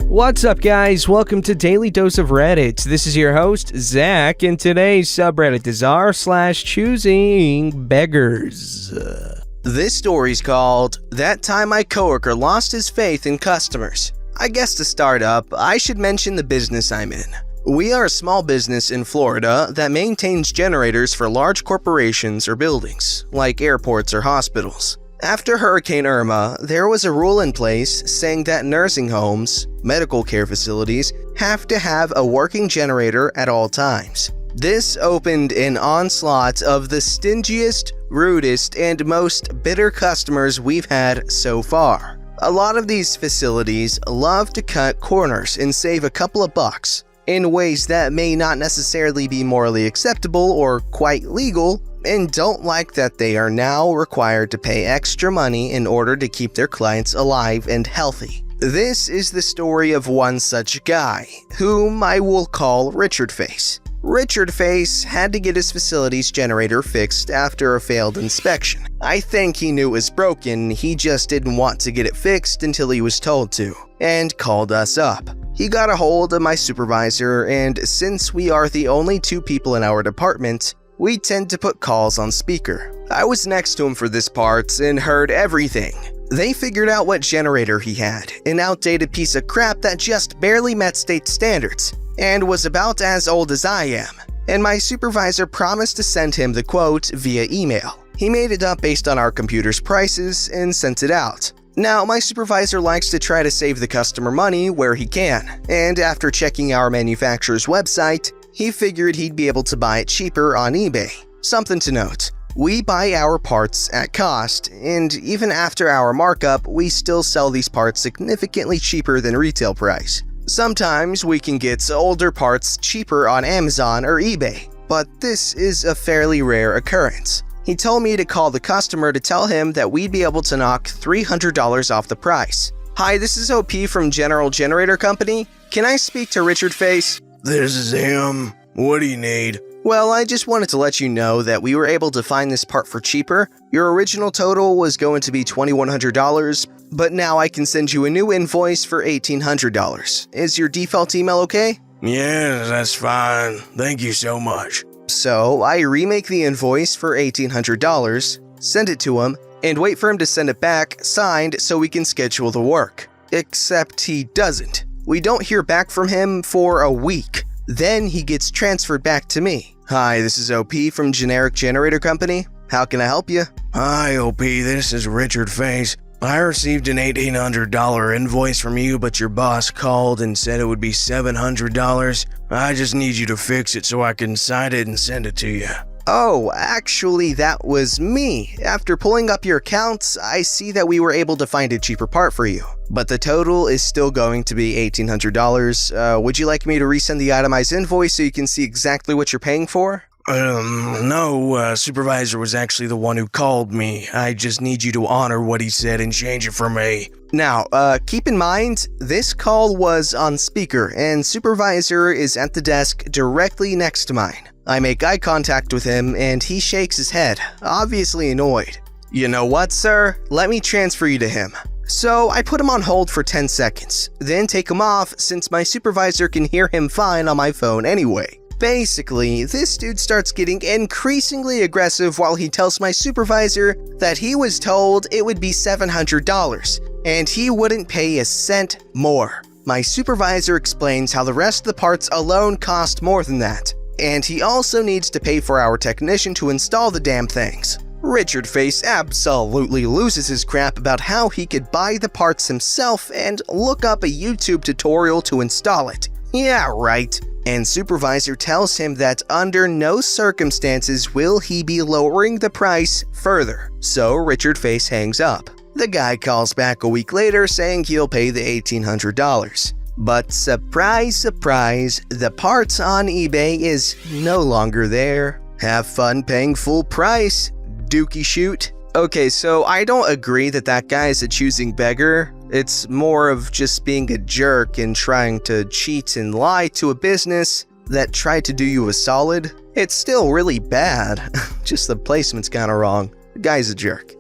What's up, guys? Welcome to Daily Dose of Reddit. This is your host, Zach, and today's subreddit is r/ChoosingBeggars. This story's called, That Time My Coworker Lost His Faith in Customers. I guess to start up, I should mention the business I'm in. We are a small business in Florida that maintains generators for large corporations or buildings, like airports or hospitals. After Hurricane Irma, there was a rule in place saying that nursing homes, medical care facilities, have to have a working generator at all times. This opened an onslaught of the stingiest, rudest, and most bitter customers we've had so far. A lot of these facilities love to cut corners and save a couple of bucks in ways that may not necessarily be morally acceptable or quite legal, and don't like that they are now required to pay extra money in order to keep their clients alive and healthy. This is the story of one such guy, whom I will call Richard Face. Richard Face had to get his facility's generator fixed after a failed inspection. I think he knew it was broken, he just didn't want to get it fixed until he was told to, and called us up. He got a hold of my supervisor, and since we are the only two people in our department, we tend to put calls on speaker. I was next to him for this part and heard everything. They figured out what generator he had, an outdated piece of crap that just barely met state standards, and was about as old as I am, and my supervisor promised to send him the quote via email. He made it up based on our computer's prices and sent it out. Now, my supervisor likes to try to save the customer money where he can, and after checking our manufacturer's website, he figured he'd be able to buy it cheaper on eBay. Something to note, we buy our parts at cost, and even after our markup, we still sell these parts significantly cheaper than retail price. Sometimes we can get older parts cheaper on Amazon or eBay, but this is a fairly rare occurrence. He told me to call the customer to tell him that we'd be able to knock $300 off the price. Hi, this is OP from General Generator Company. Can I speak to Richard Face? This is him. What do you need? Well, I just wanted to let you know that we were able to find this part for cheaper. Your original total was going to be $2,100, but now I can send you a new invoice for $1,800. Is your default email okay? Yes, that's fine. Thank you so much. So I remake the invoice for $1,800, send it to him, and wait for him to send it back signed so we can schedule the work. Except he doesn't. We don't hear back from him for a week. Then he gets transferred back to me. Hi, this is OP from Generic Generator Company. How can I help you? Hi, OP. This is Richard Face. I received an $1,800 invoice from you, but your boss called and said it would be $700. I just need you to fix it so I can sign it and send it to you. Oh, actually, that was me. After pulling up your accounts, I see that we were able to find a cheaper part for you. But the total is still going to be $1,800. Would you like me to resend the itemized invoice so you can see exactly what you're paying for? No, supervisor was actually the one who called me. I just need you to honor what he said and change it for me. Now, keep in mind, this call was on speaker, and supervisor is at the desk directly next to mine. I make eye contact with him, and he shakes his head, obviously annoyed. You know what, sir? Let me transfer you to him. So I put him on hold for 10 seconds, then take him off since my supervisor can hear him fine on my phone anyway. Basically, this dude starts getting increasingly aggressive while he tells my supervisor that he was told it would be $700, and he wouldn't pay a cent more. My supervisor explains how the rest of the parts alone cost more than that, and he also needs to pay for our technician to install the damn things. Richard Face absolutely loses his crap about how he could buy the parts himself and look up a YouTube tutorial to install it. Yeah, right. And supervisor tells him that under no circumstances will he be lowering the price further. So Richard Face hangs up. The guy calls back a week later saying he'll pay the $1,800. But surprise, surprise, the parts on eBay is no longer there. Have fun paying full price, dookie shoot. Okay, so I don't agree that guy is a choosing beggar. It's more of just being a jerk and trying to cheat and lie to a business that tried to do you a solid. It's still really bad, just the placement's kinda wrong. The guy's a jerk.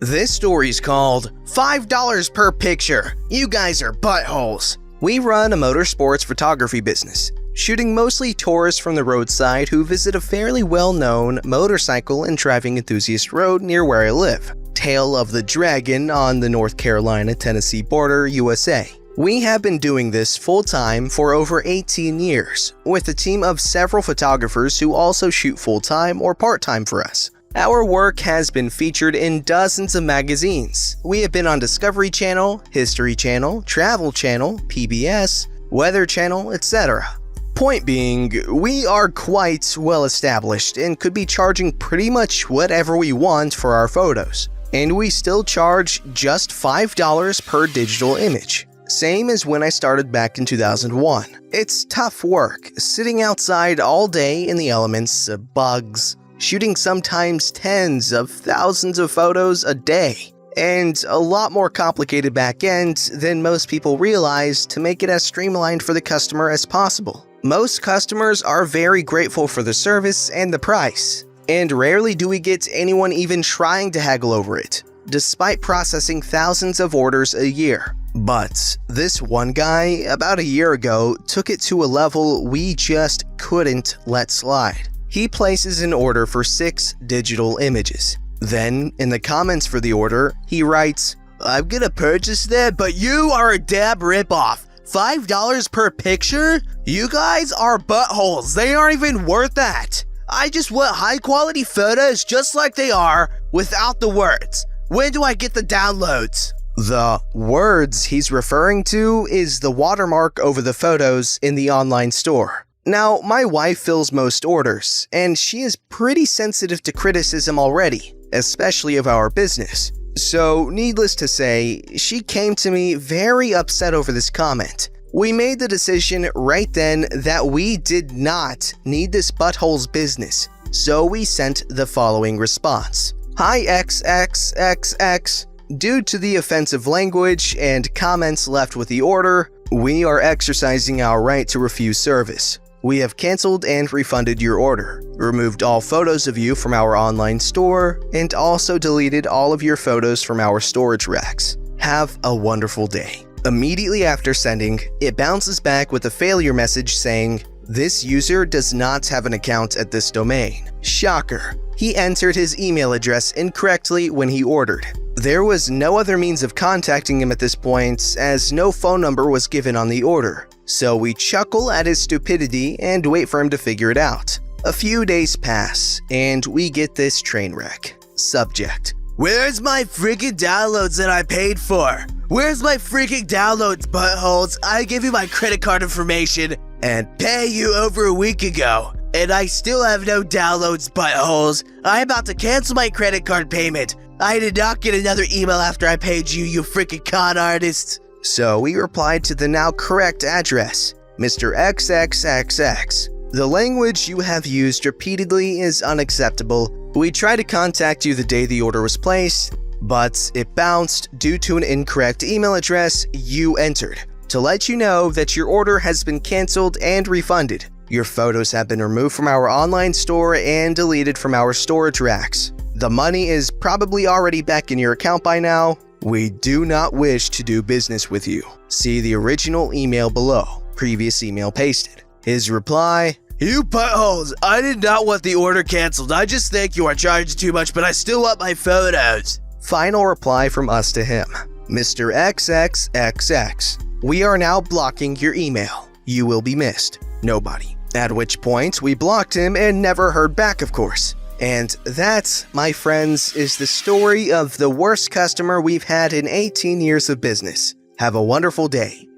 This story's called $5 per picture. You guys are buttholes. We run a motorsports photography business, shooting mostly tourists from the roadside who visit a fairly well-known motorcycle and driving enthusiast road near where I live, Tail of the Dragon on the North Carolina-Tennessee border, USA. We have been doing this full-time for over 18 years, with a team of several photographers who also shoot full-time or part-time for us. Our work has been featured in dozens of magazines. We have been on Discovery Channel, History Channel, Travel Channel, PBS, Weather Channel, etc. Point being, we are quite well established and could be charging pretty much whatever we want for our photos. And we still charge just $5 per digital image. Same as when I started back in 2001. It's tough work, sitting outside all day in the elements of bugs, shooting sometimes tens of thousands of photos a day, and a lot more complicated back end than most people realize to make it as streamlined for the customer as possible. Most customers are very grateful for the service and the price, and rarely do we get anyone even trying to haggle over it, despite processing thousands of orders a year. But this one guy, about a year ago, took it to a level we just couldn't let slide. He places an order for 6 digital images. Then, in the comments for the order, he writes, "I'm gonna purchase that, but you are a dab ripoff. $5 per picture? You guys are buttholes. They aren't even worth that. I just want high quality photos just like they are, without the words. When do I get the downloads?" The words he's referring to is the watermark over the photos in the online store. Now, my wife fills most orders, and she is pretty sensitive to criticism already, especially of our business. So, needless to say, she came to me very upset over this comment. We made the decision right then that we did not need this butthole's business, so we sent the following response. "Hi XXXX. Due to the offensive language and comments left with the order, we are exercising our right to refuse service. We have canceled and refunded your order, removed all photos of you from our online store, and also deleted all of your photos from our storage racks. Have a wonderful day." Immediately after sending, it bounces back with a failure message saying, "This user does not have an account at this domain." Shocker. He entered his email address incorrectly when he ordered. There was no other means of contacting him at this point, as no phone number was given on the order. So we chuckle at his stupidity and wait for him to figure it out. A few days pass, and we get this train wreck. Subject: "Where's my freaking downloads that I paid for? Where's my freaking downloads, buttholes? I gave you my credit card information and pay you over a week ago, and I still have no downloads, buttholes. I'm about to cancel my credit card payment. I did not get another email after I paid you, you freaking con artist." So we replied to the now correct address, Mr. XXXX. "The language you have used repeatedly is unacceptable. We tried to contact you the day the order was placed, but it bounced due to an incorrect email address you entered. To let you know that your order has been canceled and refunded. Your photos have been removed from our online store and deleted from our storage racks. The money is probably already back in your account by now. We do not wish to do business with you. See the original email below. Previous email pasted." His reply: "You buttholes, I did not want the order canceled. I just think you are charging too much, but I still want my photos." Final reply from us to him: "Mr. XXXX, we are now blocking your email. You will be missed. Nobody." At which point, we blocked him and never heard back, of course. And that, my friends, is the story of the worst customer we've had in 18 years of business. Have a wonderful day.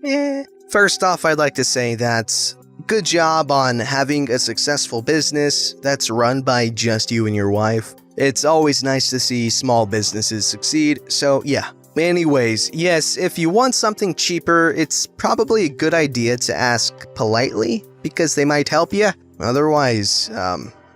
First off, I'd like to say that good job on having a successful business that's run by just you and your wife. It's always nice to see small businesses succeed, so yeah. Anyways, yes, if you want something cheaper, it's probably a good idea to ask politely, because they might help you. Otherwise,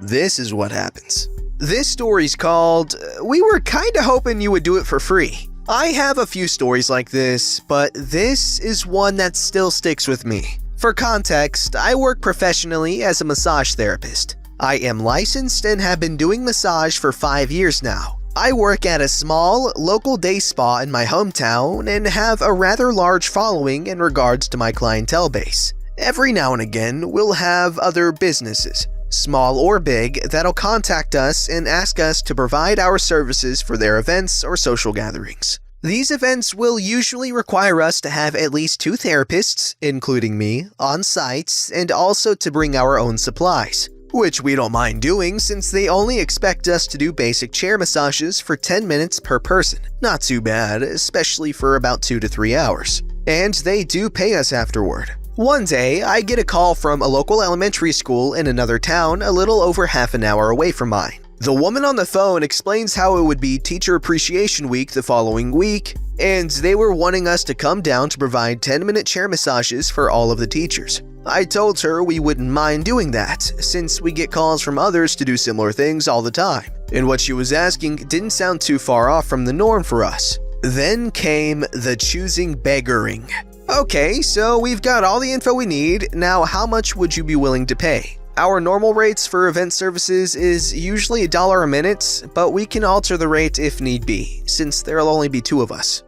this is what happens. This story's called, "We Were Kinda Hoping You Would Do It For Free." I have a few stories like this, but this is one that still sticks with me. For context, I work professionally as a massage therapist. I am licensed and have been doing massage for 5 years now. I work at a small, local day spa in my hometown and have a rather large following in regards to my clientele base. Every now and again, we'll have other businesses, small or big, that'll contact us and ask us to provide our services for their events or social gatherings. These events will usually require us to have at least 2 therapists, including me, on site, and also to bring our own supplies, which we don't mind doing since they only expect us to do basic chair massages for 10 minutes per person. Not too bad, especially for about 2 to 3 hours. And they do pay us afterward. One day, I get a call from a local elementary school in another town a little over half an hour away from mine. The woman on the phone explains how it would be Teacher Appreciation Week the following week, and they were wanting us to come down to provide 10-minute chair massages for all of the teachers. I told her we wouldn't mind doing that, since we get calls from others to do similar things all the time, and what she was asking didn't sound too far off from the norm for us. Then came the choosing beggaring. Okay, so we've got all the info we need. Now, how much would you be willing to pay? Our normal rates for event services is usually $1 a minute, but we can alter the rate if need be, since there'll only be 2 of us.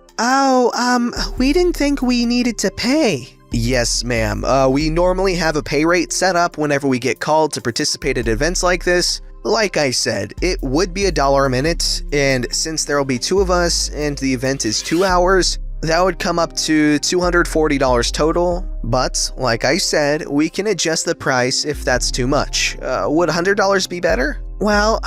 We didn't think we needed to pay. Yes, ma'am. We normally have a pay rate set up whenever we get called to participate at events like this. Like I said, it would be $1 a minute, and since there'll be 2 of us and the event is 2 hours, that would come up to $240 total, but like I said, we can adjust the price if that's too much. Would $100 be better? Well,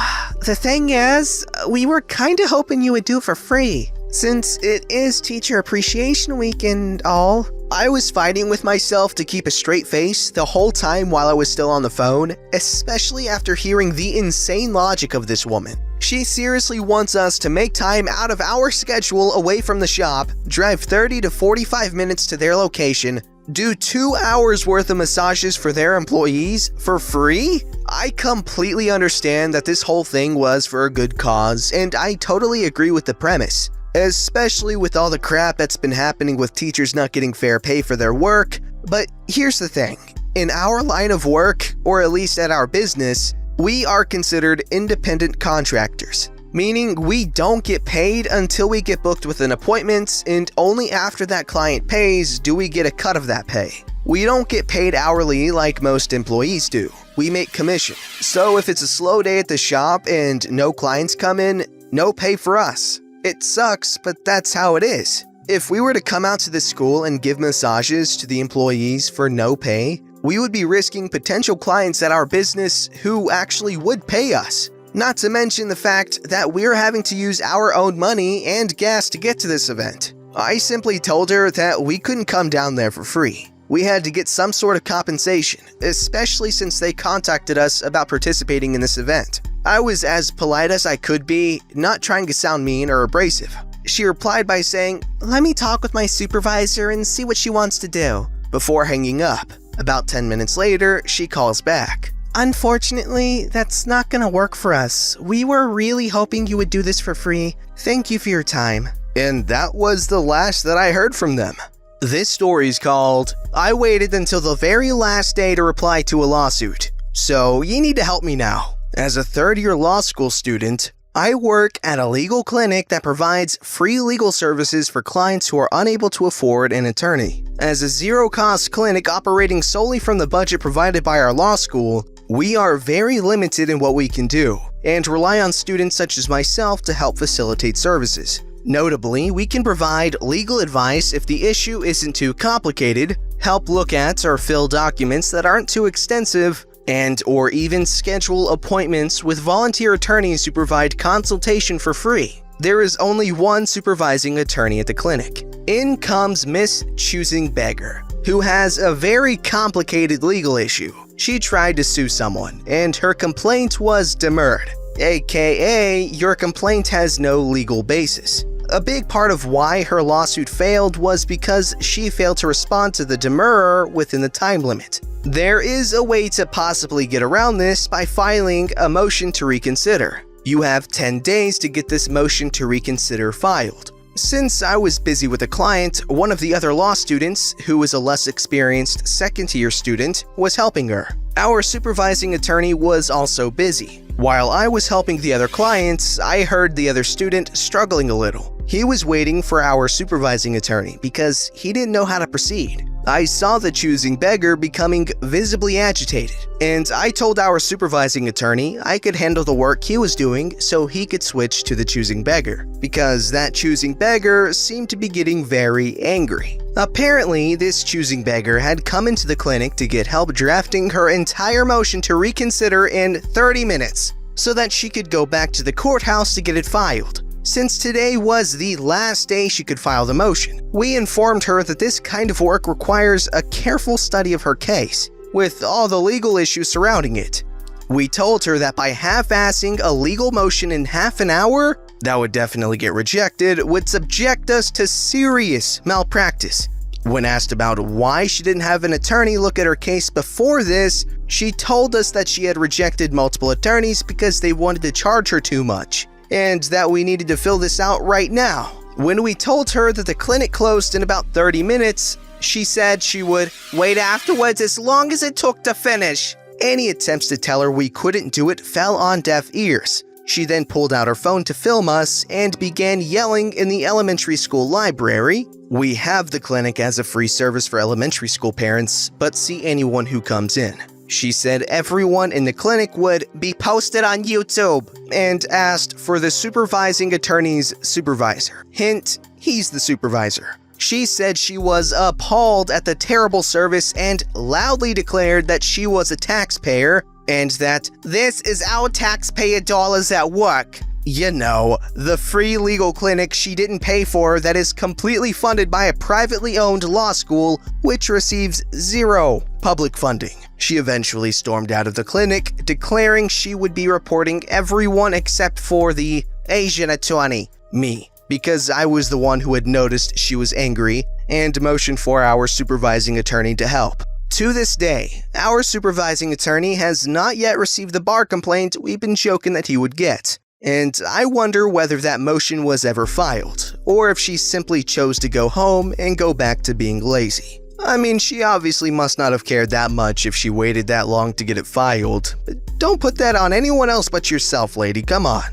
the thing is, we were kinda hoping you would do it for free, since it is Teacher Appreciation Week and all. I was fighting with myself to keep a straight face the whole time while I was still on the phone, especially after hearing the insane logic of this woman. She seriously wants us to make time out of our schedule away from the shop, drive 30 to 45 minutes to their location, do 2 hours worth of massages for their employees for free? I completely understand that this whole thing was for a good cause, and I totally agree with the premise, especially with all the crap that's been happening with teachers not getting fair pay for their work. But here's the thing, in our line of work, or at least at our business, we are considered independent contractors, meaning we don't get paid until we get booked with an appointment, and only after that client pays do we get a cut of that pay. We don't get paid hourly like most employees do. We make commission. So if it's a slow day at the shop and no clients come in, no pay for us. It sucks, but that's how it is. If we were to come out to the school and give massages to the employees for no pay, we would be risking potential clients at our business who actually would pay us. Not to mention the fact that we're having to use our own money and gas to get to this event. I simply told her that we couldn't come down there for free. We had to get some sort of compensation, especially since they contacted us about participating in this event. I was as polite as I could be, not trying to sound mean or abrasive. She replied by saying, "Let me talk with my supervisor and see what she wants to do," before hanging up. About 10 minutes later, she calls back. "Unfortunately, that's not gonna work for us. We were really hoping you would do this for free. Thank you for your time." And that was the last that I heard from them. This story's called, "I waited until the very last day to reply to a lawsuit. So you need to help me now." As a third-year law school student, I work at a legal clinic that provides free legal services for clients who are unable to afford an attorney. As a zero-cost clinic operating solely from the budget provided by our law school, we are very limited in what we can do, and rely on students such as myself to help facilitate services. Notably, we can provide legal advice if the issue isn't too complicated, help look at or fill documents that aren't too extensive, and or even schedule appointments with volunteer attorneys who provide consultation for free. There is only one supervising attorney at the clinic. In comes Miss Choosing Beggar, who has a very complicated legal issue. She tried to sue someone, and her complaint was demurred, aka your complaint has no legal basis. A big part of why her lawsuit failed was because she failed to respond to the demurrer within the time limit. There is a way to possibly get around this by filing a motion to reconsider. You have 10 days to get this motion to reconsider filed. Since I was busy with a client, one of the other law students, who was a less experienced second-year student, was helping her. Our supervising attorney was also busy. While I was helping the other clients, I heard the other student struggling a little. He was waiting for our supervising attorney because he didn't know how to proceed. I saw the choosing beggar becoming visibly agitated, and I told our supervising attorney I could handle the work he was doing so he could switch to the choosing beggar, because that choosing beggar seemed to be getting very angry. Apparently, this choosing beggar had come into the clinic to get help drafting her entire motion to reconsider in 30 minutes so that she could go back to the courthouse to get it filed. Since today was the last day she could file the motion, we informed her that this kind of work requires a careful study of her case, with all the legal issues surrounding it. We told her that by half-assing a legal motion in half an hour, that would definitely get rejected, would subject us to serious malpractice. When asked about why she didn't have an attorney look at her case before this, she told us that she had rejected multiple attorneys because they wanted to charge her too much, and that we needed to fill this out right now. When we told her that the clinic closed in about 30 minutes, she said she would wait afterwards as long as it took to finish. Any attempts to tell her we couldn't do it fell on deaf ears. She then pulled out her phone to film us and began yelling in the elementary school library, "We have the clinic as a free service for elementary school parents, but see anyone who comes in." She said everyone in the clinic would be posted on YouTube, and asked for the supervising attorney's supervisor. Hint, he's the supervisor. She said she was appalled at the terrible service and loudly declared that she was a taxpayer and that this is our taxpayer dollars at work. You know, the free legal clinic she didn't pay for that is completely funded by a privately owned law school which receives zero public funding. She eventually stormed out of the clinic, declaring she would be reporting everyone except for the Asian attorney, me, because I was the one who had noticed she was angry and motioned for our supervising attorney to help. To this day, our supervising attorney has not yet received the bar complaint we've been joking that he would get. And I wonder whether that motion was ever filed, or if she simply chose to go home and go back to being lazy. I mean, she obviously must not have cared that much if she waited that long to get it filed. But don't put that on anyone else but yourself, lady, come on.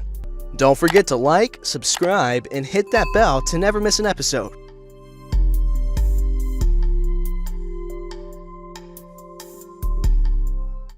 Don't forget to like, subscribe, and hit that bell to never miss an episode.